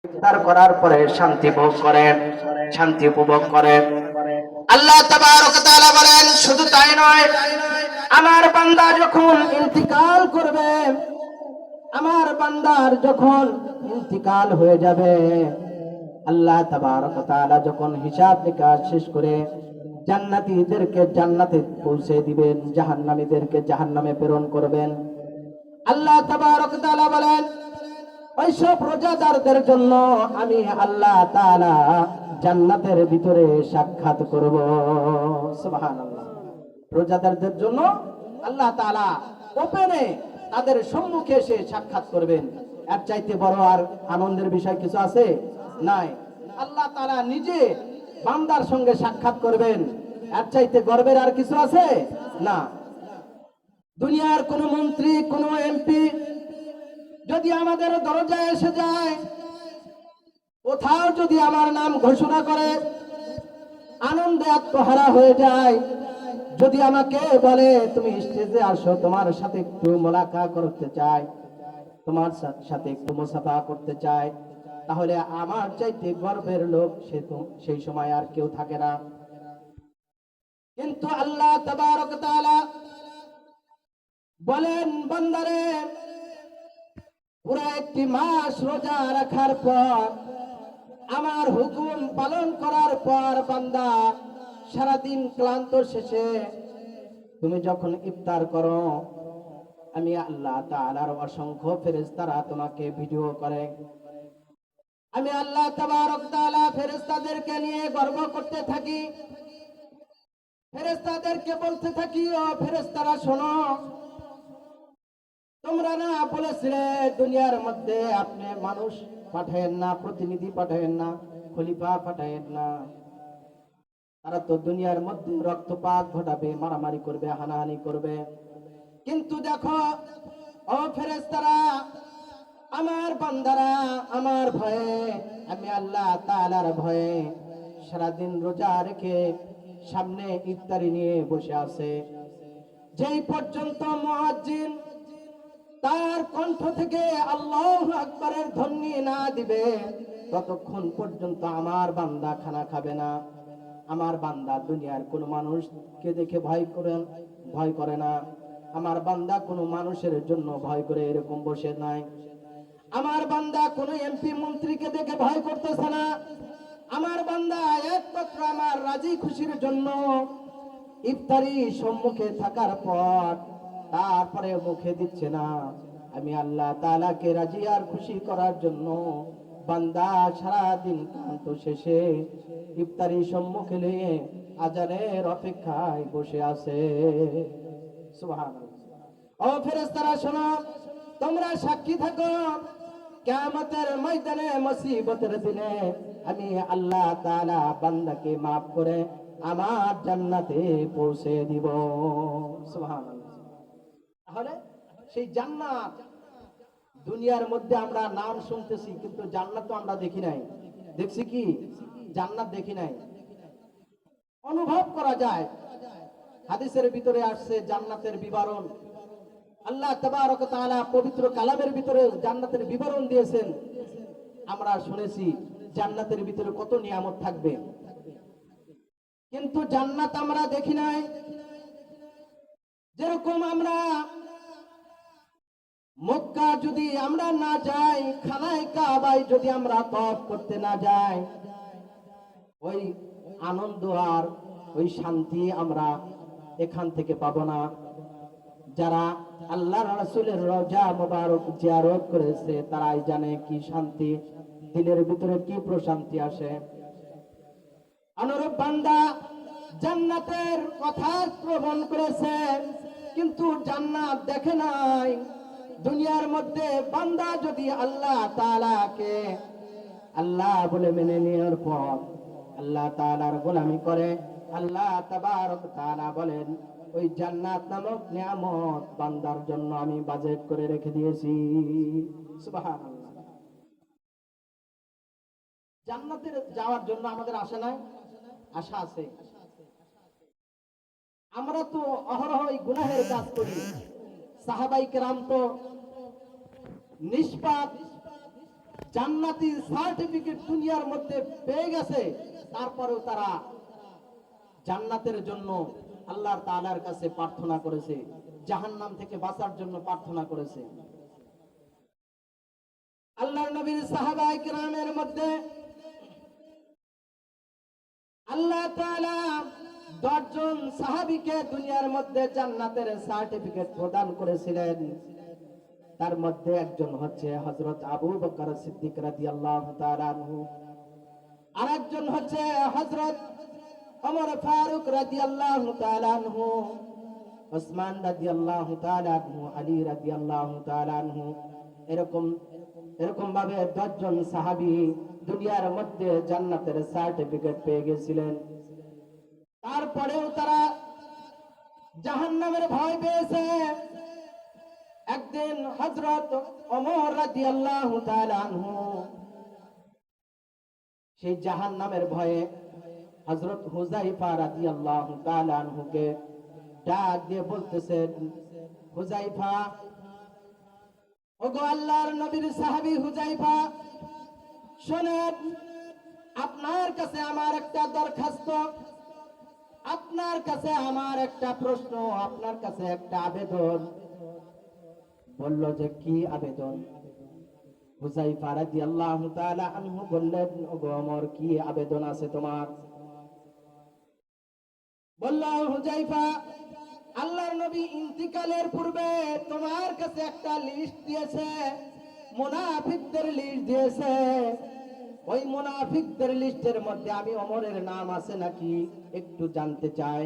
ইফতার করার পরে শান্তি ভোগ করেন, শান্তি উপভোগ করেন। আল্লাহ তাবারক ওয়া তাআলা বলেন, শুধু তাই নয়, আমার বান্দা যখন ইন্তিকাল করবে, আমার বান্দার যখন ইন্তিকাল হয়ে যাবে, আল্লাহ তাবারক ওয়া তাআলা যখন হিসাব নিকাশ শেষ করে জান্নাতীদেরকে জান্নাতে পৌঁছে দিবেন, জাহান্নামীদেরকে জাহান্নামে প্রেরণ করবেন। আল্লাহ তাবারক ওয়া তাআলা বলেন, ওইসব রোজাদারদের জন্য আমি আল্লাহ তাআলা জান্নাতের ভিতরে সাক্ষাৎ করব। সুবহানাল্লাহ। রোজাদারদের জন্য আল্লাহ তাআলা ওপেনে তাদের সম্মুখে এসে সাক্ষাৎ করবেন। এর চাইতে বড় আর আনন্দের বিষয় কিছু আছে? নাই। আল্লাহ তাআলা নিজে বান্দার সঙ্গে সাক্ষাৎ করবেন, এর চাইতে গর্বের আর কিছু আছে? না। দুনিয়ার কোন মন্ত্রী, কোন এমপি যদি আমাদের দরজায় এসে যায়, কোথাও যদি আমার নাম ঘোষণা করে, আনন্দে আত্মহারা হয়ে যায়, যদি আমাকে বলে তুমি স্টেজে আসো, তোমার সাথে একটু মোলাকাত করতে চাই, তোমার সাথে একটু মুসাফা করতে চাই, তাহলে আমার চাইতে গর্বের লোক সেই সময় আর কেউ থাকে না। কিন্তু আল্লাহ তাবারক ওয়া তাআলা বলেন, বান্দারে, পুরা একটি মাস রোজা রাখার পর, আমার হুকুম পালন করার পর, বান্দা সারাদিন ক্লান্ত শেষে তুমি যখন ইফতার করো, আমি আল্লাহ তাআলার অসংখ্য ফেরেশতারা তোমাকে ভিডিও করে। আমি আল্লাহ তাবারক ওয়া তাআলা ফেরেশতাদেরকে নিয়ে গর্ব করতে থাকি, ফেরেশতাদেরকে বলতে থাকি, ও ফেরেশতারা শোনো, তোমরা না বলেছিলে দুনিয়ার মধ্যে আপনি মানুষ পাঠায়েন না, প্রতিনিধি পাঠায়েন না, খলিফা পাঠায়েন না, তারা তো দুনিয়ার মধ্যে রক্তপাত ঘটাবে, মারামারি করবে, হানাহানি করবে। কিন্তু দেখো ও ফেরেশতারা, আমার বান্দারা আমার ভয়ে, আমি আল্লাহ তাআলার ভয়ে সারাদিন রোজা রেখে সামনে ইফতারি নিয়ে বসে আছে। যেই পর্যন্ত মুয়াজ্জিন তার কণ্ঠ থেকে আল্লাহু আকবারের ধ্বনি না দিবে, ততক্ষণ পর্যন্ত আমার বান্দা খানা খাবে না। আমার বান্দা দুনিয়ার কোন মানুষকে দেখে ভয় করে না। আমার বান্দা কোন মানুষের জন্য ভয় করে এরকম বসে নাই। আমার বান্দা কোন এমপি মন্ত্রীকে দেখে ভয় করতেছে না। আমার বান্দা একমাত্র আমার রাজি খুশির জন্য ইফতারি সম্মুখে থাকার পর তারপরে মুখে দিচ্ছে না। আমি আল্লাহ তাআলাকে রাজি আর খুশি করার জন্য বান্দা সারাদিন ক্লান্ত শেষে ইফতারি সম্মুখে নিয়ে আজানের অপেক্ষায় বসে আছে। সুবহানাল্লাহ। ও ফেরেশতারা শোনো, তোমরা সাক্ষী থাকো, কিয়ামতের ময়দানে মুসিবতের দিনে আমি আল্লাহ তাআলা বান্দাকে maaf করে আমার জান্নাতে পৌঁছে দিব। সুবহানাল্লাহ। তাহলে সেই জান্নাত, দুনিয়ার মধ্যে আমরা নাম শুনতেছি কিন্তু জান্নাত তো আমরা দেখি নাই। দেখছি কি? জান্নাত দেখি নাই। অনুভব করা যায়। হাদিসের ভিতরে আসছে জান্নাতের বিবরণ। আল্লাহ তাবারক ওয়া তাআলা পবিত্র কালামের ভিতরে জান্নাতের বিবরণ দিয়েছেন। আমরা শুনেছি জান্নাতের ভিতরে কত নিয়ামত থাকবে, কিন্তু জান্নাত আমরা দেখি নাই। যেরকম আমরা মক্কা যদি আমরা না যাই, খানায় কাবায় যদি আমরা তওয়াফ করতে না যাই, ওই আনন্দ আর ওই শান্তি আমরা এখান থেকে পাবো না। যারা আল্লাহর রাসূলের রওজা মুবারক জিয়ারত করেছে তারাই জানে কি শান্তি, দিলের ভিতরে কি প্রশান্তি আসে। অনুরূপ বান্দা জান্নাতের কথা শ্রবণ করেছে কিন্তু জান্নাত দেখে নাই। দুনিয়ার মধ্যে বান্দা যদি আল্লাহ তাআলাকে আল্লাহ বলে মেনে নেওয়ার পর আল্লাহ তাআলার গোলামি করে, আল্লাহ তাবারক ওয়া তাআলা বলেন, ওই জান্নাত নামক নিয়ামত বান্দার জন্য আমি বাজেট করে রেখে দিয়েছি। সুবহানাল্লাহ। জান্নাতে যাওয়ার জন্য আমাদের আশা নাই? আশা আছে। আমরা তো অহরহ গুনাহের কাজ করি। সাহাবায়ে কেরাম তো নিষ্পাপ জান্নাতি সার্টিফিকেট দুনিয়ার মধ্যে পেয়ে গেছে, তারপরেও তারা জান্নাতের জন্য আল্লাহর তাআলার কাছে প্রার্থনা করেছে, জাহান্নাম থেকে বাঁচার জন্য প্রার্থনা করেছে। আল্লাহর নবীর সাহাবায়ে কিরামের মধ্যে আল্লাহ তাআলা 10 জন সাহাবীকে দুনিয়ার মধ্যে জান্নাতের সার্টিফিকেট প্রদান করেছিলেন। তার মধ্যে একজন হচ্ছে হযরত আবু বকর সিদ্দিক রাদিয়াল্লাহু তাআলা আনহু, আরেকজন হচ্ছে হযরত ওমর ফারুক রাদিয়াল্লাহু তাআলা আনহু, ওসমান রাদিয়াল্লাহু তাআলা আনহু, আলী রাদিয়াল্লাহু তাআলা আনহু। এরকম ভাবে 10 জন সাহাবী দুনিয়ার মধ্যে জান্নাতের সার্টিফিকেট পেয়ে গেছিলেন। তারপরেও তারা জাহান্নামের ভয় পেয়েছে। একদিন হযরত ওমর রাদিয়াল্লাহু তাআলা আনহু সেই জাহান্নামের ভয়ে হযরত হুযায়ফা রাদিয়াল্লাহু তাআলা আনহুকে ডাক দিয়ে বলতেছেন, হুযায়ফা, ওগো আল্লাহর নবীর সাহাবী হুযায়ফা, শুনেন, আপনার কাছে আমার একটা দরখাস্ত, আপনার কাছে আমার একটা প্রশ্ন, আপনার কাছে একটা আবেদন। বলল যে কি আবেদন? হুযায়ফা রাদিয়াল্লাহু তাআলা আনহু বললেন, ওগো ওমর, কি আবেদন আছে তোমার? বলল হুযায়ফা, আল্লাহর নবী ইন্তিকালের পূর্বে তোমার কাছে একটা লিস্ট দিয়েছে, মুনাফিকদের লিস্ট দিয়েছে। ওই মুনাফিকদের লিস্টের মধ্যে আমি ওমরের নাম আছে নাকি একটু জানতে চাই।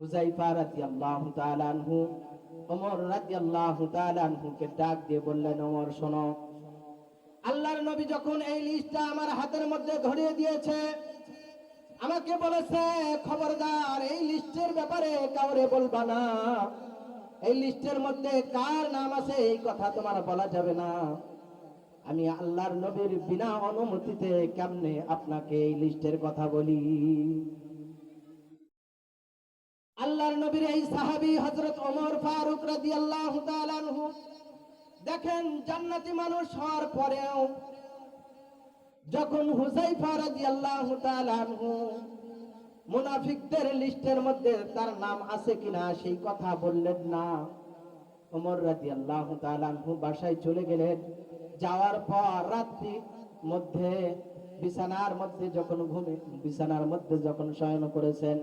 হুযায়ফা রাদিয়াল্লাহু তাআলা আনহু ওমর রাদিয়াল্লাহু তাআলা আনহুকে ডাক দিয়ে বললেন, ওমর শোনো, আল্লাহর নবী যখন এই লিস্টটা আমার হাতের মধ্যে ধরিয়ে দিয়েছে, আমাকে বলেছে খবরদার এই লিস্টের ব্যাপারে কাউরে বলবা না, এই লিস্টের মধ্যে কার নাম আছে এই কথা তোমার বলা যাবে না। আমি আল্লাহর নবীর বিনা অনুমতিতে কেমনে আপনাকে এই লিস্টের কথা বলি? আল্লাহর নবীর এই সাহাবী হযরত ওমর ফারুক রাদিয়াল্লাহু তাআলা আনহু দেখেন, জান্নাতি মানুষ হওয়ার পরেও যখন হুযায়ফা রাদিয়াল্লাহু তাআলা আনহু মুনাফিকদের লিস্টের মধ্যে তার নাম আছে কিনা সেই কথা বললেন না। ওমর রাদিয়াল্লাহু তাআলা আনহু বাসায় চলে গেলেন। যাওয়ার পর রাত্রি মধ্যে বিছানার মধ্যে যখন শয়ন করেছেন,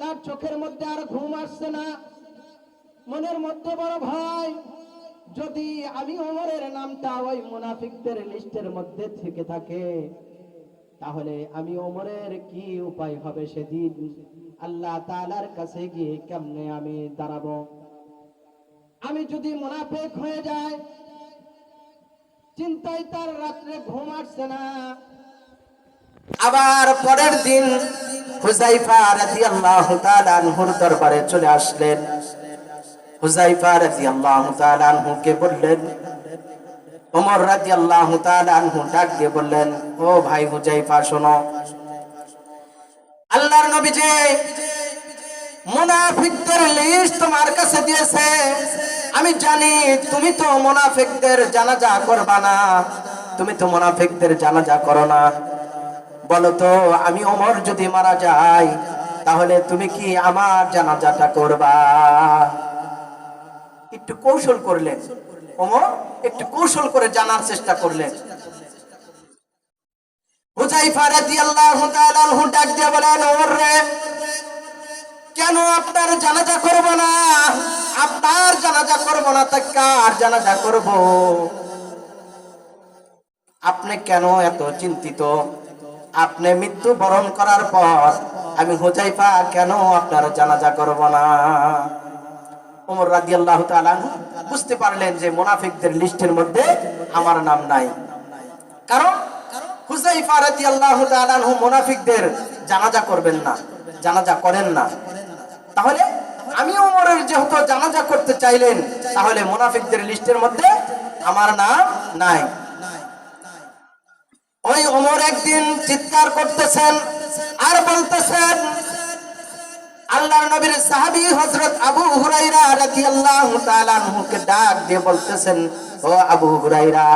তার চোখের মধ্যে আর ঘুম আসছে না। মনের মধ্যে বড় ভয়, যদি আমি ওমরের নামটা ওই মুনাফিকদের লিস্টের মধ্যে থেকে থাকে, তাহলে আমি ওমরের কি উপায় হবে সেদিন? আল্লাহ তাআলার কাছে গিয়ে কেমনে আমি দাঁড়াবো? আমি যদি মুনাফিক হয়ে যাই, চিন্তায় তার রাত্রে ঘুম আসছে না। আবার পরের দিন হুযায়ফা রাদিয়াল্লাহু তাআলা আনহুর দরবারে চলে আসলেন। হুযায়ফা রাদিয়াল্লাহু তাআলা আনহুকে বললেন, ওমর রাদিয়াল্লাহু তাআলা আনহু ডাক দিয়ে বললেন, ও ভাই হুযায়ফা, শোনো, আল্লাহর নবী যে মুনাফিকদের লিস্ট তোমার কাছে দিয়েছে, আমি জানি তুমি তো মুনাফিকদের জানাজা করবা না, তুমি তো মুনাফিকদের জানাজা করো না। বলো তো, আমি ওমর যদি মারা যাই, তাহলে তুমি কি আমার জানাজাটা করবা? একটু কৌশল করলেন ওমর, একটু কৌশল করে জানার চেষ্টা করলেন। হুযায়ফা রাদিয়াল্লাহু তাআলা আনহু ডাক দিয়ে বলেন, ওমর রে, কেন আপনার জানাজা করব না? আপনার জানাজা করব না তা কার জানাজা করব? আপনি কেন এত চিন্তিত? আপনি মৃত্যু বরণ করার পর আমি হুযায়ফা কেন আপনার জানাজা করব না? ওমর রাদিয়াল্লাহু তাআলা আনহু বুঝতে পারলেন যে মুনাফিকদের লিস্টের মধ্যে আমার নাম নাই, কারণ হুযায়ফা রাদিয়াল্লাহু তাআলা আনহু মুনাফিকদের জানাজা করবেন না, জানাজা করেন না। তাহলে আমি ওমরের যেহেতু জানাজা করতে চাইলেন, তাহলে মুনাফিকদের লিস্টের মধ্যে আমার নাম নাই। ওই ওমর একদিন চিৎকার করতেছেন আর বলতেছেন, আল্লাহর নবীর সাহাবী হযরত আবু হুরায়রা রাদিয়াল্লাহু তাআলা আনহুকে ডাক দিয়ে বলতেছেন, ও আবু হুরায়রা,